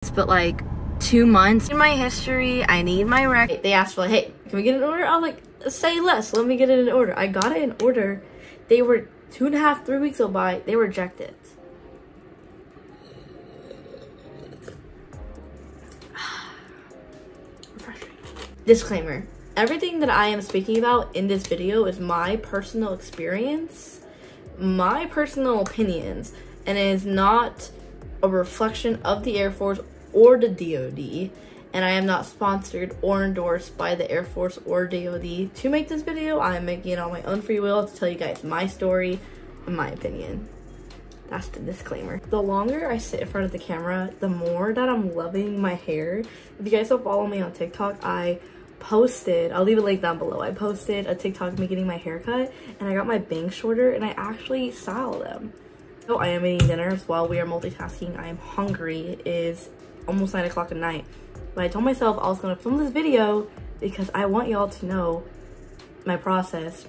but like 2 months in my history. I need my rec. They asked for like, hey, can we get an order? I was like, say less, let me get it in order. I got it in order. They were 2.5, 3 weeks go by, they rejected. Disclaimer, everything that I am speaking about in this video is my personal experience, my personal opinions, and it is not a reflection of the Air Force or the DoD, and I am not sponsored or endorsed by the Air Force or DoD to make this video. I am making it on my own free will to tell you guys my story and my opinion. That's the disclaimer. The longer I sit in front of the camera, the more that I'm loving my hair. If you guys don't follow me on TikTok, I posted, I'll leave a link down below, I posted a TikTok of me getting my hair cut, and I got my bangs shorter, and I actually styled them. So I am eating dinner while we are multitasking. I am hungry. It is almost 9 o'clock at night. But I told myself I was gonna film this video because I want y'all to know my process.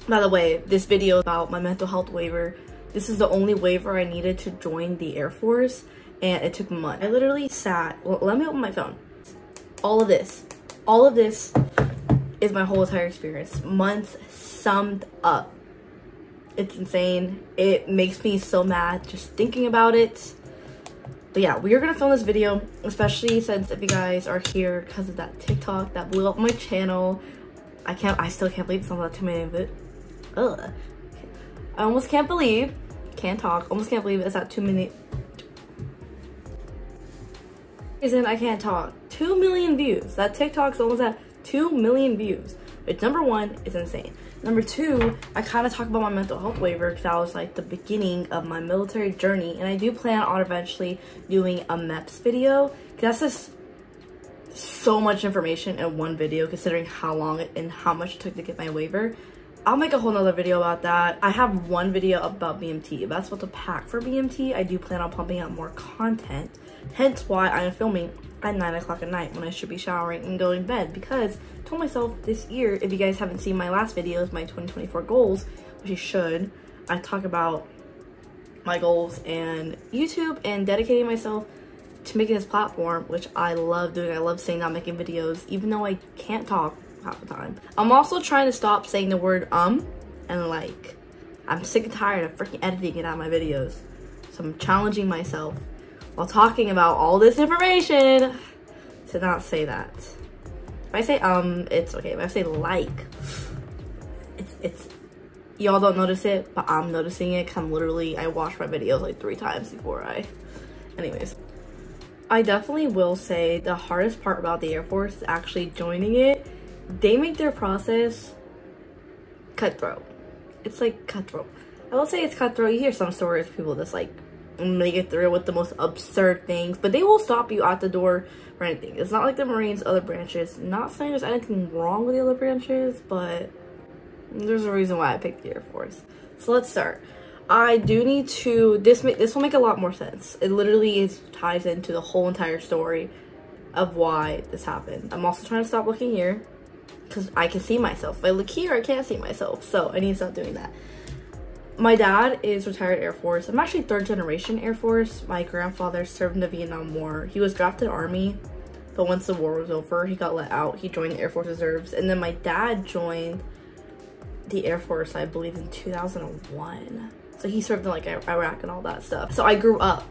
By the way, this video is about my mental health waiver. This is the only waiver I needed to join the Air Force, and it took months. I literally sat, well, let me open my phone. All of this is my whole entire experience. Months summed up. It's insane. It makes me so mad just thinking about it. But yeah, we are gonna film this video, especially since if you guys are here because of that TikTok that blew up my channel. I still can't believe it's not that 2 million of it. Ugh. I almost can't believe, almost can't believe it's at 2 million. Reason I can't talk. 2 million views. That TikTok's almost at 2 million views. Which, number one, is insane. Number two, I kind of talk about my mental health waiver because that was like the beginning of my military journey, and I do plan on eventually doing a MEPS video because that's just so much information in one video considering how long and how much it took to get my waiver. I'll make a whole nother video about that. I have one video about BMT. If that's what to pack for BMT, I do plan on pumping out more content. Hence why I am filming at 9 o'clock at night when I should be showering and going to bed, because I told myself this year, if you guys haven't seen my last videos, my 2024 goals, which you should, I talk about my goals and YouTube and dedicating myself to making this platform, which I love doing. I love saying that I'm making videos, even though I can't talk half the time. I'm also trying to stop saying the word and like. I'm sick and tired of freaking editing it out of my videos. So I'm challenging myself while talking about all this information to not say that. If I say it's okay. If I say like, it's y'all don't notice it, but I'm noticing it because I watch my videos like 3 times before anyways. I definitely will say the hardest part about the Air Force is actually joining it. They make their process cutthroat. It's like cutthroat. I will say it's cutthroat. You hear some stories of people just like make it through with the most absurd things, but they will stop you at the door for anything. It's not like the Marines, other branches. Not saying there's anything wrong with the other branches, but there's a reason why I picked the Air Force. So let's start. I do need to, this will make a lot more sense. It literally ties into the whole entire story of why this happened. I'm also trying to stop looking here because I can see myself. If I look here, I can't see myself, so I need to stop doing that. My dad is retired Air Force. I'm actually 3rd generation Air Force. My grandfather served in the Vietnam War. He was drafted Army, but once the war was over, he got let out. He joined the Air Force Reserves, and then my dad joined the Air Force, I believe, in 2001. So he served in like Iraq and all that stuff. So I grew up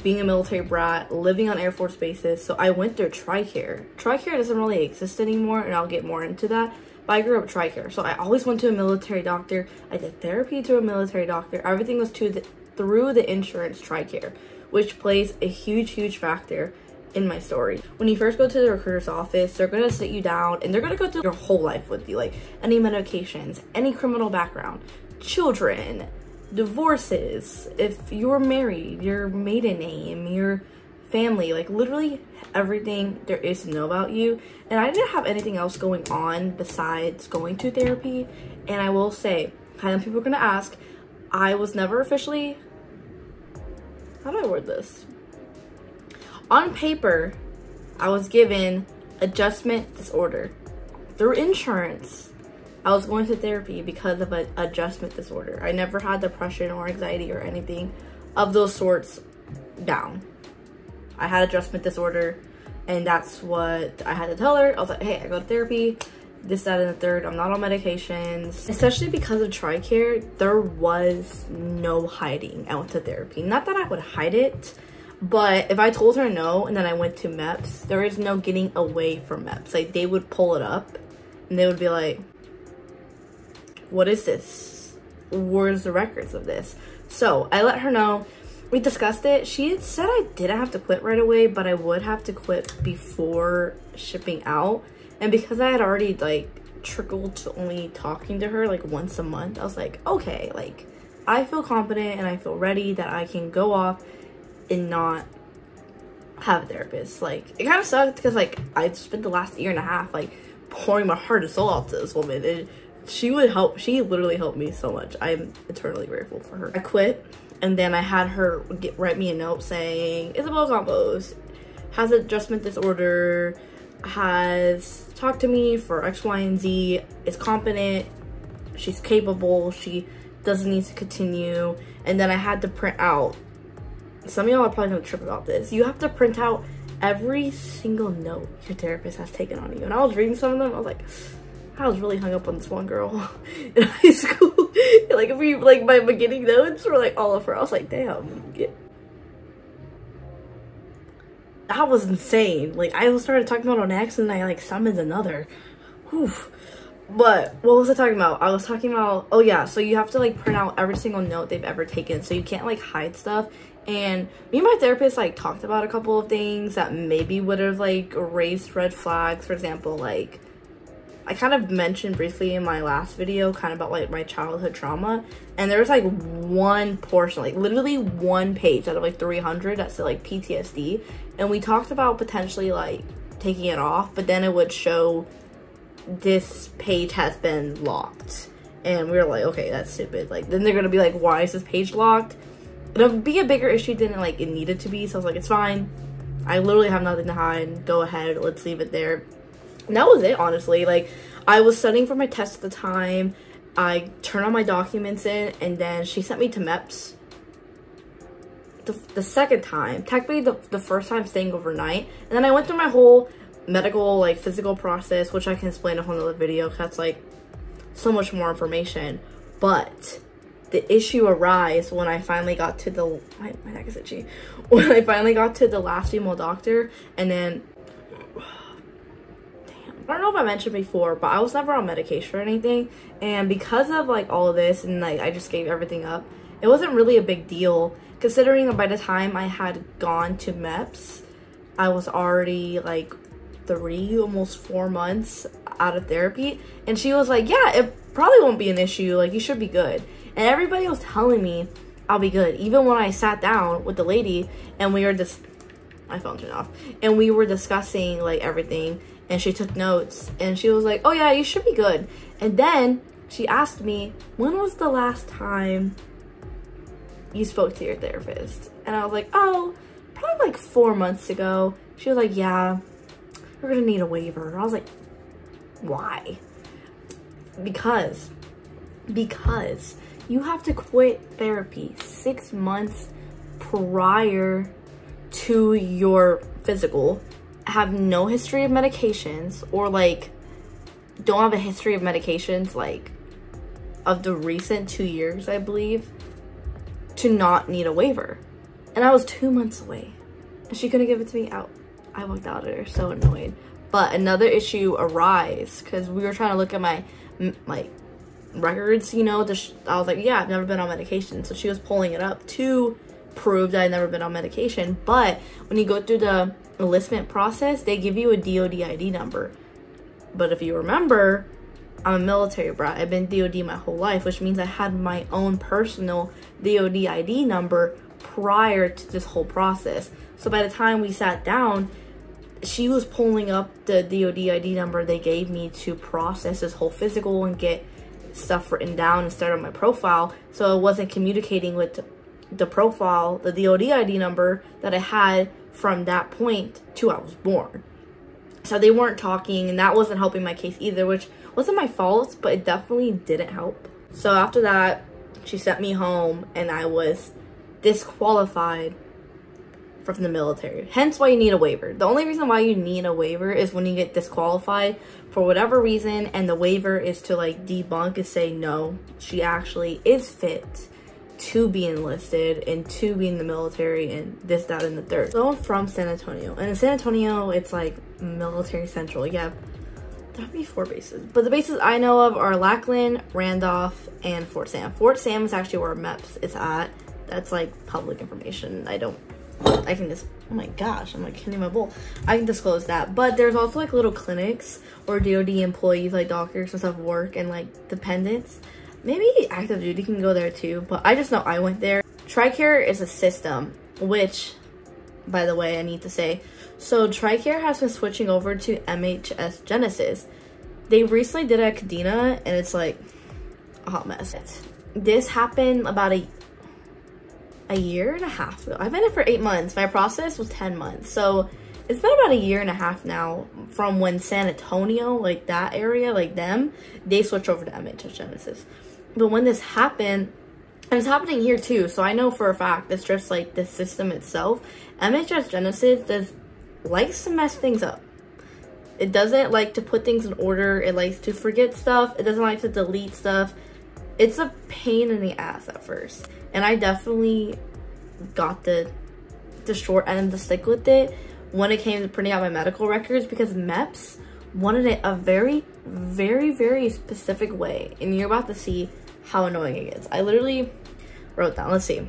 being a military brat, living on Air Force bases. So I went through TRICARE. TRICARE doesn't really exist anymore, and I'll get more into that. But I grew up TRICARE. So I always went to a military doctor. I did therapy to a military doctor. Everything was through the insurance TRICARE, which plays a huge factor in my story. When you first go to the recruiter's office, they're gonna sit you down and they're gonna go through your whole life with you, like any medications, any criminal background, children, divorces, if you're married, your maiden name, your family, like literally everything there is to know about you. And I didn't have anything else going on besides going to therapy. And I will say, kind of people are gonna ask, I was never officially, how do I word this? On paper, I was given adjustment disorder. Through insurance, I was going to therapy because of an adjustment disorder. I never had depression or anxiety or anything of those sorts down. I had adjustment disorder, and that's what I had to tell her. I was like, hey, I go to therapy, this, that, and the third. I'm not on medications. Especially because of TRICARE, there was no hiding. I went to therapy. Not that I would hide it, but if I told her no and then I went to MEPS, there is no getting away from MEPS. Like, they would pull it up and they would be like, what is this? Where's the records of this? So I let her know. We discussed it. She had said I didn't have to quit right away, but I would have to quit before shipping out. And because I had already like trickled to only talking to her like once a month, I was like, okay, like I feel confident and I feel ready that I can go off and not have a therapist. Like, it kind of sucked because like I spent the last year and a half like pouring my heart and soul out to this woman, and she literally helped me so much. I'm eternally grateful for her. I quit, and then I had her write me a note saying, Isabel Campos has adjustment disorder, has talked to me for X, Y, and Z, is competent, she's capable, she doesn't need to continue. And then I had to print out, some of y'all are probably gonna trip about this, you have to print out every single note your therapist has taken on you. And I was reading some of them, I was like, I was really hung up on this one girl in high school. Like, if we, like, my beginning notes were like all of her. I was like, damn, yeah. That was insane. Like, I started talking about an ex and I like summoned another. Whew. But what was I talking about? I was talking about, oh yeah, so you have to like print out every single note they've ever taken, so you can't like hide stuff. And me and my therapist like talked about a couple of things that maybe would have like raised red flags. For example, like I kind of mentioned briefly in my last video kind of about like my childhood trauma, and there was like one portion, like literally one page out of like 300 that said like PTSD, and we talked about potentially like taking it off, but then it would show this page has been locked, and we were like, okay, that's stupid. Like, then they're gonna be like, why is this page locked? It'll be a bigger issue than like it needed to be. So I was like, it's fine, I literally have nothing to hide, go ahead, let's leave it there. And that was it, honestly. Like, I was studying for my test at the time, I turned all my documents in, and then she sent me to MEPS the second time. Technically the first time staying overnight, and then I went through my whole medical like physical process, which I can explain in a whole nother video because that's like so much more information. But the issue arose when I finally got to the my neck is itchy, when I finally got to the last female doctor. And then I don't know if I mentioned before, but I was never on medication or anything, and because of like all of this, and like I just gave everything up, it wasn't really a big deal considering that by the time I had gone to MEPS, I was already like 3, almost 4 months out of therapy. And she was like, yeah, it probably won't be an issue, like you should be good. And everybody was telling me I'll be good, even when I sat down with the lady and we were my phone turned off, and we were discussing like everything, and she took notes, and she was like, oh yeah, you should be good. And then she asked me, when was the last time you spoke to your therapist? And I was like, oh, probably like 4 months ago. She was like, yeah, we're gonna need a waiver. I was like, why? Because you have to quit therapy 6 months prior to your physical, have no history of medications, or like don't have a history of medications like of the recent 2 years, I believe, to not need a waiver. And I was 2 months away and she couldn't give it to me. I walked out at her, so annoyed. But another issue arose because we were trying to look at my like records, you know. I was like, yeah, I've never been on medication, so she was pulling it up to prove that I'd never been on medication. But when you go through the enlistment process, they give you a DOD ID number. But if you remember, I'm a military brat. I've been DOD my whole life, which means I had my own personal DOD ID number prior to this whole process. So by the time we sat down, she was pulling up the DOD ID number they gave me to process this whole physical and get stuff written down and start on my profile. So it wasn't communicating with the profile, the DOD ID number that I had from that point to I was born. So they weren't talking, and that wasn't helping my case either, which wasn't my fault, but it definitely didn't help. So after that, she sent me home, and I was disqualified from the military. Hence why you need a waiver. The only reason why you need a waiver is when you get disqualified for whatever reason, and the waiver is to like debunk and say, no, she actually is fit to be enlisted and to be in the military and this, that, and the third. So I'm from San Antonio, and in San Antonio, it's like military central. Yeah, that'd be 4 bases. But the bases I know of are Lackland, Randolph, and Fort Sam. Fort Sam is actually where MEPS is at. That's like public information. I can just, oh my gosh, I'm like hitting my bowl. I can disclose that. But there's also like little clinics where DOD employees like doctors and stuff work, and like dependents. Maybe active duty can go there too, but I just know I went there. TRICARE is a system, which, by the way, I need to say, so TRICARE has been switching over to MHS Genesis. They recently did it at Kadena, and it's like a hot mess. This happened about a year and a half ago. I've been in it for 8 months. My process was 10 months. So it's been about a year and a half now from when San Antonio, like that area, like them, they switched over to MHS Genesis. But when this happened, and it's happening here too, so I know for a fact it's just like the system itself. MHS Genesis likes to mess things up. It doesn't like to put things in order. It likes to forget stuff. It doesn't like to delete stuff. It's a pain in the ass at first. And I definitely got the short end of the stick with it when it came to printing out my medical records, because MEPS wanted it a very, very, very specific way. And you're about to see how annoying it is. I literally wrote down, let's see.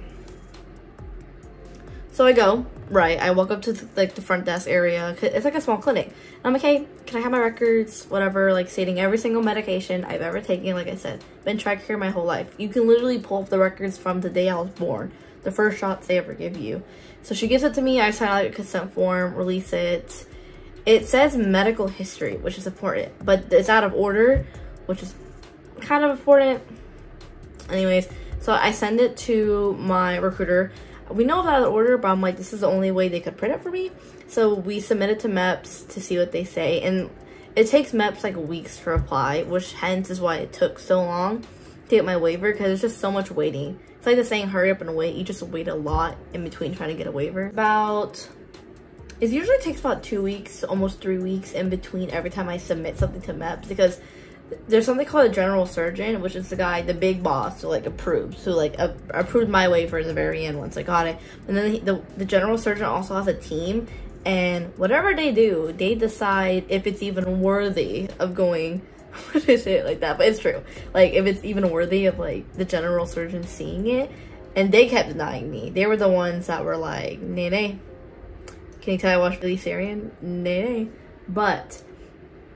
So I go, right, I walk up to like the front desk area. It's like a small clinic. I'm like, hey, can I have my records, whatever, like stating every single medication I've ever taken. Like I said, been TRICARE my whole life. You can literally pull up the records from the day I was born, the first shots they ever give you. So she gives it to me, I sign out a consent form, release it. It says medical history, which is important, but it's out of order, which is kind of important. Anyways, so I send it to my recruiter. We know it's out of order, but I'm like, this is the only way they could print it for me. So we submit it to MEPS to see what they say. And it takes MEPS like weeks to reply, which hence is why it took so long to get my waiver, because there's just so much waiting. It's like the saying, hurry up and wait. You just wait a lot in between trying to get a waiver. It usually takes about 2 weeks, almost 3 weeks in between every time I submit something to MEPS, because there's something called a general surgeon, which is the guy, the big boss, who like approves, who like approved my waiver in the very end once I got it. And then the general surgeon also has a team, and whatever they do, they decide if it's even worthy of going, what is it like that? But it's true. Like if it's even worthy of like the general surgeon seeing it. And they kept denying me. They were the ones that were like, nay, nay. Can you tell I watched Billy Syrian? Nay, nay. But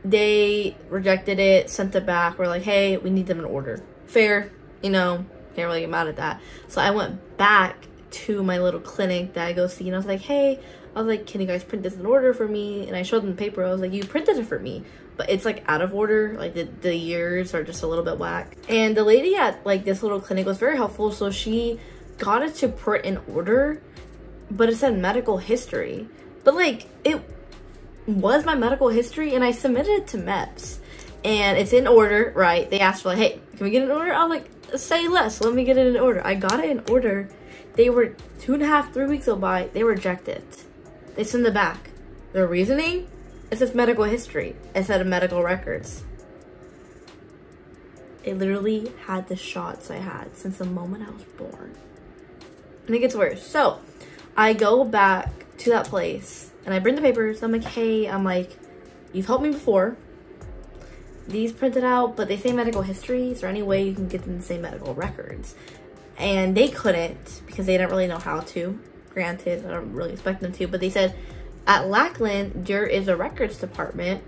they rejected it, sent it back. We're like, hey, we need them in order. Fair, you know, can't really get mad at that. So I went back to my little clinic that I go see, and I was like, hey, can you guys print this in order for me? And I showed them the paper. I was like, you printed it for me, but it's like out of order. Like the years are just a little bit whack. And the lady at like this little clinic was very helpful. So she got it to print in order, but it said medical history. But like it was my medical history, and I submitted it to MEPS, and it's in order, right? They asked for like, hey, can we get it in order? I was like, say less, let me get it in order. I got it in order. They were 2.5, 3 weeks go by, they rejected it. They send it back. Their reasoning? It says medical history instead of medical records. It literally had the shots I had since the moment I was born. And it gets worse. So I go back to that place and I bring the papers. I'm like, hey, you've helped me before. These printed out, but they say medical history. Is there any way you can get them the same medical records? And they couldn't, because they didn't really know how to. Granted, I don't really expect them to, but they said at Lackland there is a records department.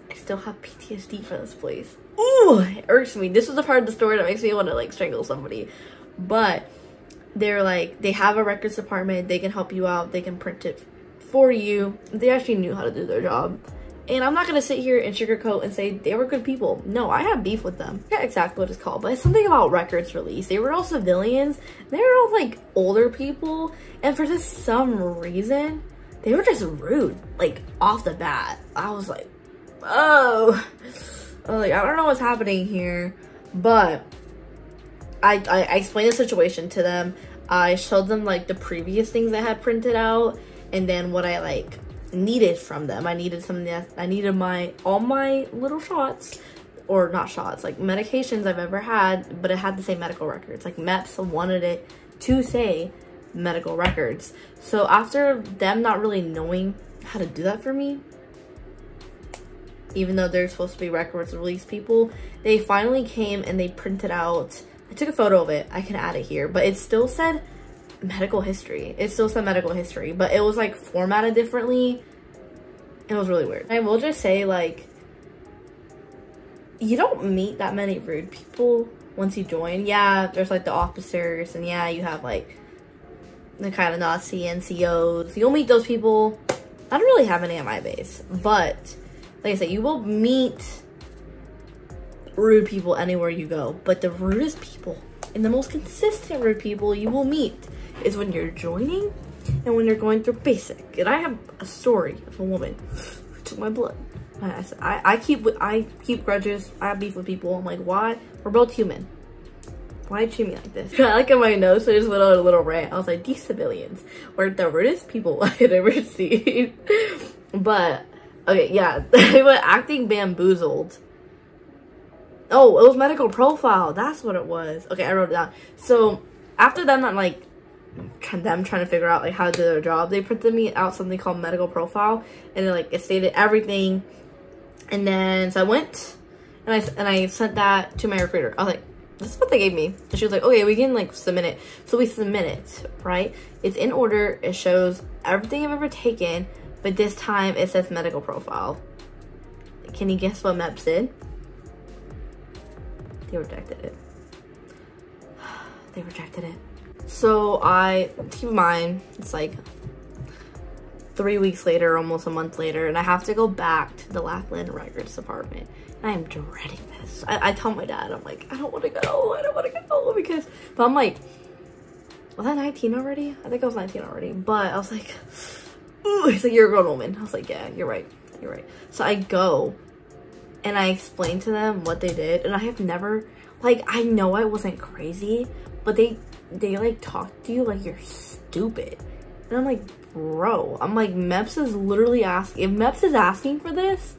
I still have PTSD for this place. Ooh, it irks me. This is the part of the story that makes me want to like strangle somebody. But they're like, they have a records department. They can help you out. They can print it for you. They actually knew how to do their job. And I'm not gonna sit here and sugarcoat and say they were good people. No, I have beef with them. I forget exactly what it's called, but it's something about records release. They were all civilians. They were all like older people, and for just some reason, they were just rude. Like off the bat, I was like, oh, like I don't know what's happening here. But I explained the situation to them. I showed them like the previous things I had printed out, and then what I like needed from them. I needed something that I needed all my little shots, or not shots, like medications I've ever had, but it had to say medical records. Like MEPS wanted it to say medical records. So after them not really knowing how to do that for me, even though they're supposed to be records release people, they finally came and they printed out, I took a photo of it, I can add it here, but it still said medical history. It still said medical history, but it was like formatted differently. It was really weird. I will just say, like, you don't meet that many rude people once you join. Yeah, there's like the officers, and yeah, you have like the kind of Nazi NCOs. You'll meet those people. I don't really have any at my base, but like I said, you will meet rude people anywhere you go. But the rudest people and the most consistent rude people you will meet is when you're joining and when you're going through basic. And I have a story of a woman who took my blood. I keep grudges. I have beef with people. I'm like, why? We're both human. Why you treat me like this? I like in my nose, so I just went on a little rant. I was like, these civilians were the rudest people I had ever seen. But okay, yeah, they were acting bamboozled. Oh, it was medical profile. That's what it was. Okay, I wrote it down. So after them, not like them trying to figure out like how to do their job, they printed me out something called medical profile, and it stated everything. And then so I went and I sent that to my recruiter. I was like, this is what they gave me. And she was like, okay, we can like submit it. So we submit it, right? It's in order. It shows everything I've ever taken, but this time it says medical profile. Can you guess what MEPS did? They rejected it. They rejected it. So keep in mind, it's like 3 weeks later, almost a month later, and I have to go back to the Lapland Records Department. And I am dreading this. I tell my dad, I'm like, I don't want to go. I don't want to go because, but I'm like, was I 19 already? I think I was 19 already, but I was like, ooh, he's like, you're a grown woman. I was like, yeah, you're right. You're right. So I go and I explain to them what they did, and I have never, like, I know I wasn't crazy, but they like talk to you like you're stupid. And I'm like, bro, I'm like, MEPS is literally asking, if MEPS is asking for this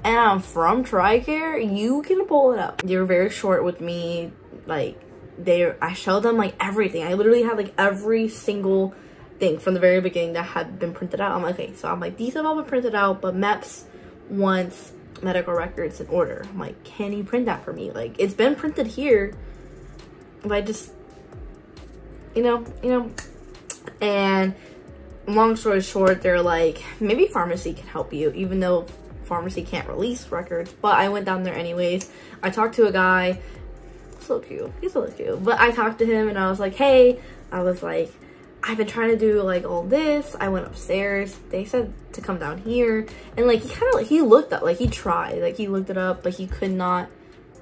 and I'm from TRICARE, you can pull it up. They were very short with me. Like, I showed them like everything. I literally had like every single thing from the very beginning that had been printed out. I'm like, okay, so I'm like, these have all been printed out, but MEPS wants medical records in order. I'm like, can you print that for me? Like, it's been printed here, but I just, you know, and long story short, they're like, maybe pharmacy can help you, even though pharmacy can't release records. But I went down there anyways. I talked to a guy, so cute, he's so cute, but I talked to him and I was like, hey, I was like, I've been trying to do like all this. I went upstairs, they said to come down here, and like he looked up, like he tried, like he looked it up, but he could not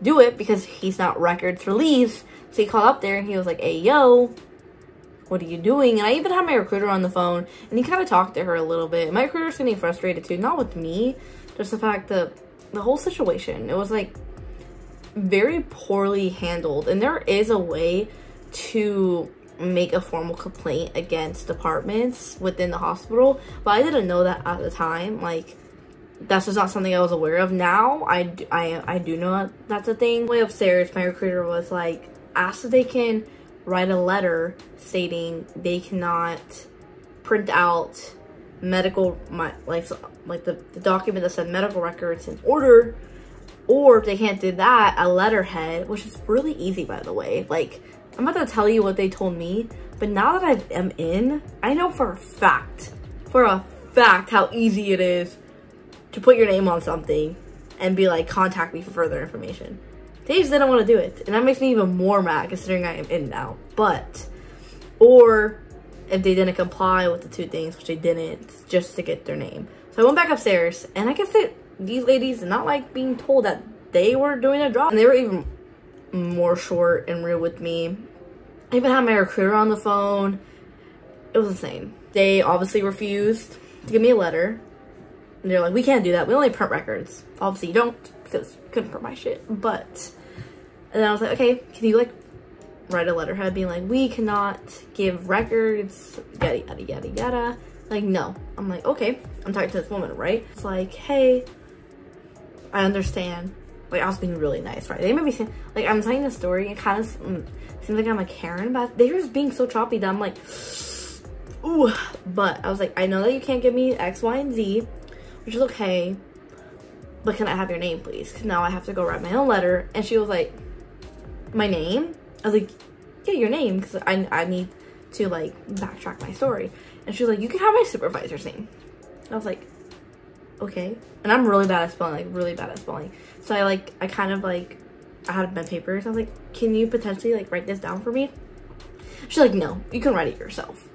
do it because he's not records release. So he called up there and he was like, hey, yo, what are you doing? And I even had my recruiter on the phone, and he kind of talked to her a little bit. My recruiter's getting frustrated too, not with me, just the fact that the whole situation, it was like very poorly handled. And there is a way to make a formal complaint against departments within the hospital, but I didn't know that at the time. Like, that's just not something I was aware of. Now I do know that's a thing. Way upstairs, my recruiter was like, asked if they can write a letter stating they cannot print out medical, like the document that said medical records in order, or if they can't do that, a letterhead, which is really easy, by the way. Like, I'm not gonna tell you what they told me, but now that I am in, I know for a fact how easy it is to put your name on something and be like, contact me for further information. They just didn't want to do it, and that makes me even more mad considering I am in now. But, or if they didn't comply with the two things, which they didn't, just to get their name. So I went back upstairs, and I guess that these ladies did not like being told that they were doing a job, and they were even more short and rude with me. I even had my recruiter on the phone. It was insane. They obviously refused to give me a letter. And they're like, we can't do that. We only print records. Obviously you don't, because you couldn't print my shit. But, and then I was like, okay, can you like write a letterhead being like, we cannot give records, yada yada yada yada. Like, no. I'm like, okay. I'm talking to this woman, right? It's like, hey, I understand. Like, I was being really nice, right? They made me seem like I'm telling the story. It kind of seems like I'm a Karen, but they were just being so choppy that I'm like, ooh. But I was like, I know that you can't give me X, Y, and Z, which is okay. But can I have your name, please? Because now I have to go write my own letter. And she was like, my name? I was like, yeah, your name, because I need to like backtrack my story. And she was like, you can have my supervisor's name. I was like, okay. And I'm really bad at spelling, like really bad at spelling. So I had my papers. I was like, can you potentially like write this down for me? She's like, no, you can write it yourself.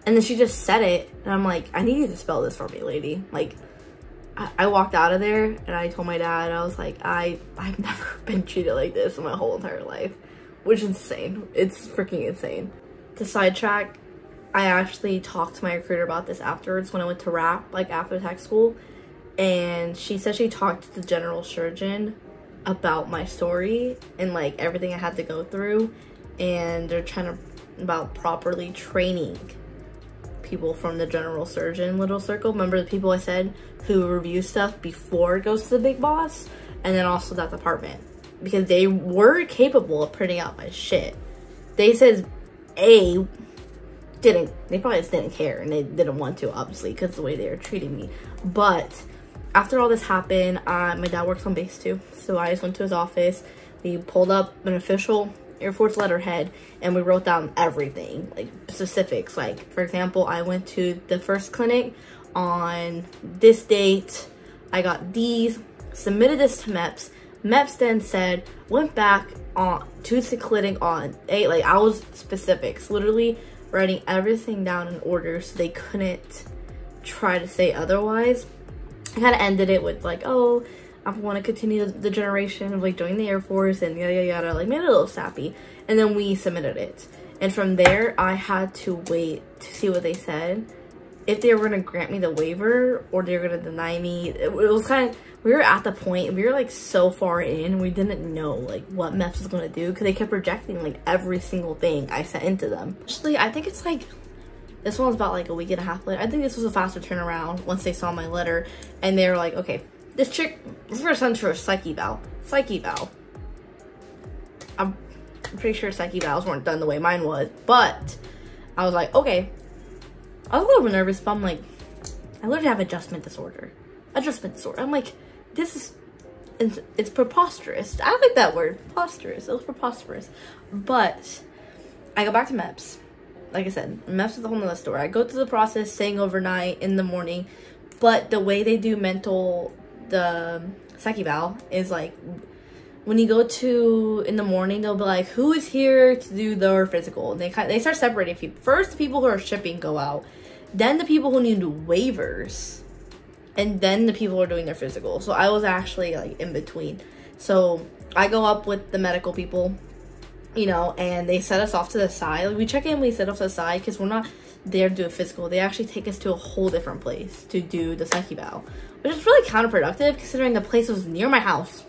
And then she just said it, and I'm like, I need you to spell this for me, lady. Like, I walked out of there and I told my dad, I was like, I've never been treated like this in my whole entire life, which is insane. It's freaking insane. To sidetrack, I actually talked to my recruiter about this afterwards when I went to RAP, like after tech school, and she said she talked to the general surgeon about my story and like everything I had to go through, and they're trying to about properly training people from the general surgeon little circle. Remember the people I said who review stuff before it goes to the big boss, and then also that department, because they were capable of printing out my shit. They said they probably just didn't care, and they didn't want to, obviously, because the way they were treating me. But after all this happened, my dad works on base too, so I just went to his office. We pulled up an official Air Force letterhead, and we wrote down everything, like specifics. Like, for example, I went to the first clinic on this date, I got these, submitted this to MEPS. MEPS then said, went back on to the clinic on 8, like I was specifics, literally writing everything down in order so they couldn't try to say otherwise. I kind of ended it with like, oh, I want to continue the generation of like joining the Air Force and yada yada yada, like made it a little sappy. And then we submitted it, and from there I had to wait to see what they said, if they were going to grant me the waiver or they were going to deny me. It was kind of, we were at the point, we were like so far in, we didn't know like what MEPS was going to do, because they kept rejecting like every single thing I sent into them. Actually, I think it's like, this one was about like a week and a half later. I think this was a faster turnaround once they saw my letter, and they were like, okay, this chick, this first sent her a psyche eval. Psyche eval. I'm pretty sure psyche evals weren't done the way mine was, but I was like, okay. I was a little bit nervous, but I'm like, I literally have adjustment disorder. Adjustment disorder. I'm like, this is, it's preposterous. I like that word, preposterous. It was preposterous. But I go back to MEPS. Like I said, MEPS is a whole nother story. I go through the process, staying overnight in the morning, but the way they do the psych eval is like, when you go to in the morning, they'll be like, who is here to do their physical? And they start separating people. First, the people who are shipping go out, then the people who need waivers, and then the people who are doing their physical. So I was actually like in between. So I go up with the medical people, you know, and they set us off to the side. Like, we check in, we set off to the side, because we're not there to do a physical. They actually take us to a whole different place to do the psych eval, which is really counterproductive considering the place was near my house.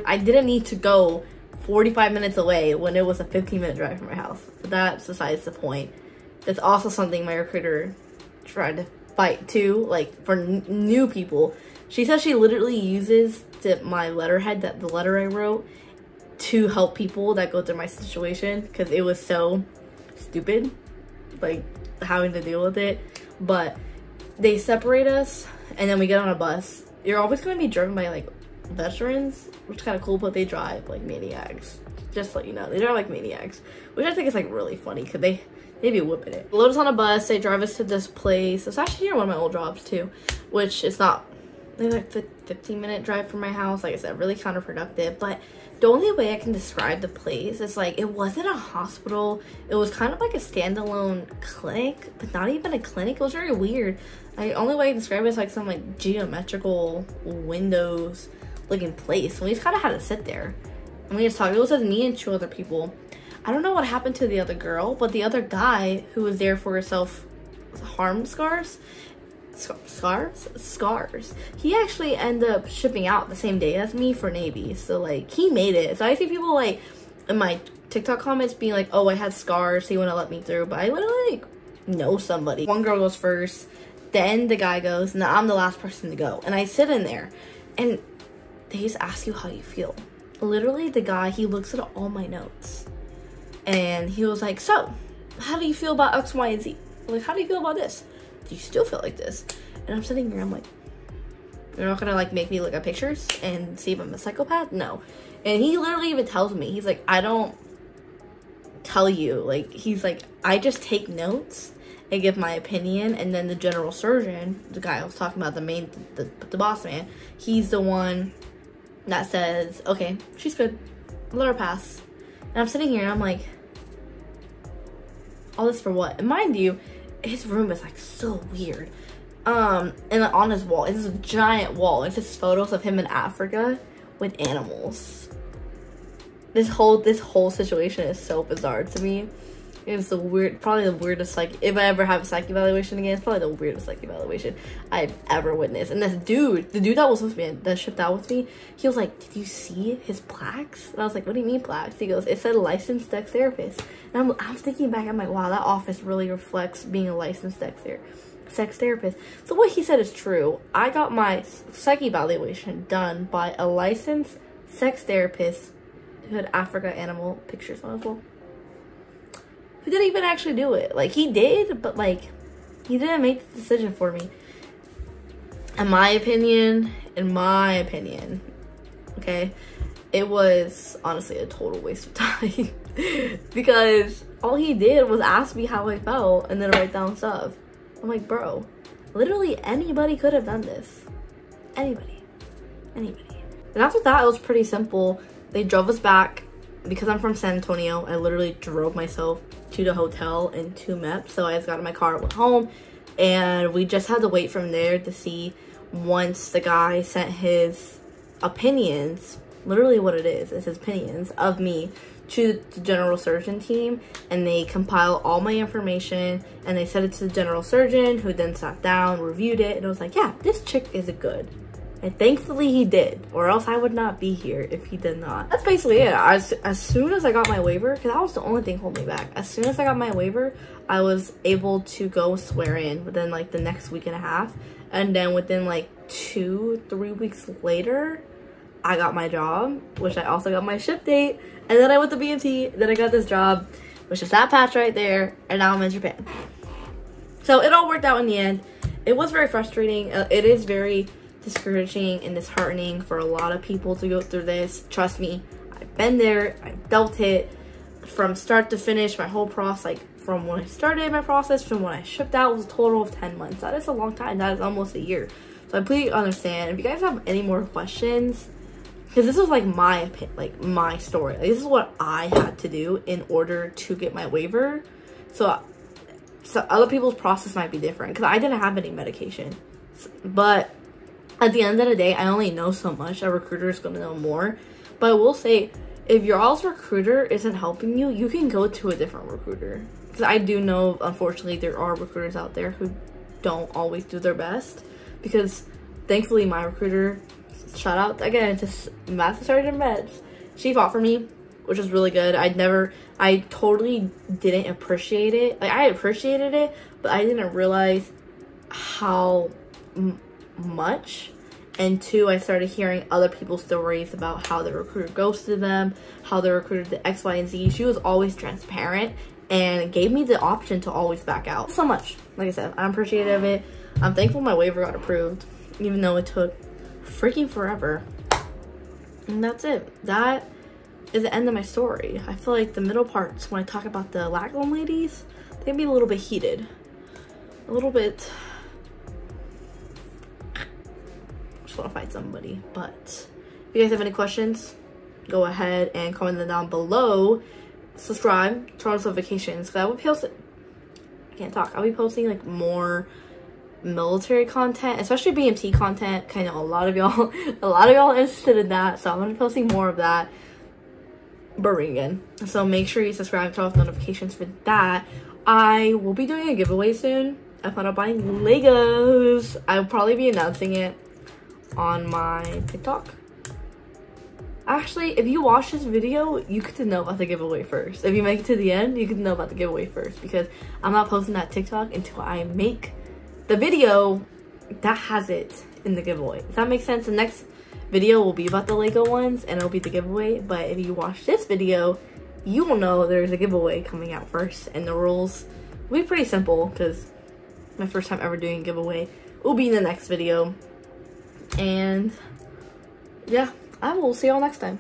I didn't need to go 45 minutes away when it was a 15-minute drive from my house. But that's besides the point. That's also something my recruiter tried to fight too, like for new people. She says she literally uses my letterhead, the letter I wrote, to help people that go through my situation, because it was so stupid, like having to deal with it. But they separate us, and then we get on a bus. You're always going to be driven by like veterans, which is kind of cool, but they drive like maniacs. Just to let you know, they drive like maniacs, which I think is like really funny, because they be whipping it. They load us on a bus, they drive us to this place. It's actually near one of my old jobs too, which is not, it's like a 15-minute drive from my house. Like I said, really counterproductive. But the only way I can describe the place is like, it wasn't a hospital. It was kind of like a standalone clinic, but not even a clinic. It was very weird. The only way I can describe it is like some like geometrical windows looking place. And we just kind of had to sit there and we just talked. It was just me and 2 other people. I don't know what happened to the other girl, but the other guy who was there for self-harm scars, he actually ended up shipping out the same day as me for Navy. So like, he made it. So I see people like in my TikTok comments being like, oh, I had scars, so you want to let me through. But I literally like know somebody. One girl goes first, then the guy goes, and then I'm the last person to go. And I sit in there, and they just ask you how you feel. Literally, the guy, he looks at all my notes, and he was like, so, how do you feel about X, Y, and Z? Like, how do you feel about this? Do you still feel like this? And I'm sitting here, I'm like, you're not gonna like make me look at pictures and see if I'm a psychopath? No. And he literally even tells me, he's like, I don't tell you. Like, he's like, I just take notes and give my opinion, and then the general surgeon, the guy I was talking about, the boss man, he's the one that says, okay, she's good, let her pass. And I'm sitting here and I'm like, all this for what? And mind you, his room is like so weird. And on his wall, it's a giant wall. It's just photos of him in Africa with animals. This whole situation is so bizarre to me. It's the probably the weirdest psych. If I ever have a psych evaluation again, it's probably the weirdest psych evaluation I've ever witnessed. And this dude, the dude that was with me, that shipped out with me, he was like, "Did you see his plaques?" And I was like, "What do you mean plaques?" He goes, "It said licensed sex therapist." And I'm thinking back, I'm like, wow, that office really reflects being a licensed sex therapist. So what he said is true. I got my psych evaluation done by a licensed sex therapist who had Africa animal pictures on his wall. Who didn't even actually do it. Like, he did, but like, he didn't make the decision for me. In my opinion, okay, it was honestly a total waste of time. Because all he did was ask me how I felt and then write down stuff. I'm like, bro, literally anybody could have done this. Anybody. And after that, it was pretty simple. They drove us back. Because I'm from San Antonio, I literally drove myself to the hotel in 2 MEPs. So I just got in my car, went home, and we just had to wait from there to see once the guy sent his opinions, literally what it is his opinions of me, to the general surgeon team, and they compile all my information and they sent it to the general surgeon, who then sat down, reviewed it, and it was like, yeah, this chick is good. And thankfully he did, or else I would not be here if he did not. That's basically it. As soon as I got my waiver, because that was the only thing holding me back. As soon as I got my waiver, I was able to go swear in within like the next week and a half. And then within like 2-3 weeks later, I got my job, which I also got my ship date. And then I went to BMT, then I got this job, which is that patch right there. And now I'm in Japan. So it all worked out in the end. It was very frustrating. It is very discouraging and disheartening for a lot of people to go through this. Trust me, I've been there, I've dealt it from start to finish. My whole process, like from when I started my process, from when I shipped out, was a total of 10 months. That is a long time. That is almost a year. So I completely understand. If you guys have any more questions, because this is like my story, like, this is what I had to do in order to get my waiver. So other people's process might be different, because I didn't have any medication. But at the end of the day, I only know so much. A recruiter is going to know more. But I will say, if your all's recruiter isn't helping you, you can go to a different recruiter. Because I do know, unfortunately, there are recruiters out there who don't always do their best. Because thankfully, my recruiter, shout out again to Master Sergeant Meds, she fought for me, which was really good. I totally didn't appreciate it. Like, I appreciated it, but I didn't realize how much. And 2, I started hearing other people's stories about how the recruiter ghosted them, how the recruiter did X, Y, and Z. She was always transparent and gave me the option to always back out. So much. Like I said, I'm appreciative of it. I'm thankful my waiver got approved, even though it took freaking forever. And that's it. That is the end of my story. I feel like the middle parts, when I talk about the Lagom ladies, they can be a little bit heated. A little bit. Want to fight somebody. But if you guys have any questions, go ahead and comment them down below. Subscribe, turn on notifications, because I will post it. I can't talk. I'll be posting like more military content, especially BMT content. Kind of a lot of y'all are interested in that, so I'm gonna be posting more of that. Again, so make sure you subscribe, turn off notifications for that. I will be doing a giveaway soon. I plan on buying Legos. I'll probably be announcing it on my TikTok. Actually, if you watch this video, you get to know about the giveaway first. If you make it to the end, you get to know about the giveaway first, because I'm not posting that TikTok until I make the video that has it in the giveaway. Does that make sense? The next video will be about the Lego ones and it'll be the giveaway, but if you watch this video, you will know there's a giveaway coming out first, and the rules will be pretty simple because my first time ever doing a giveaway will be in the next video. And yeah, I will see y'all next time.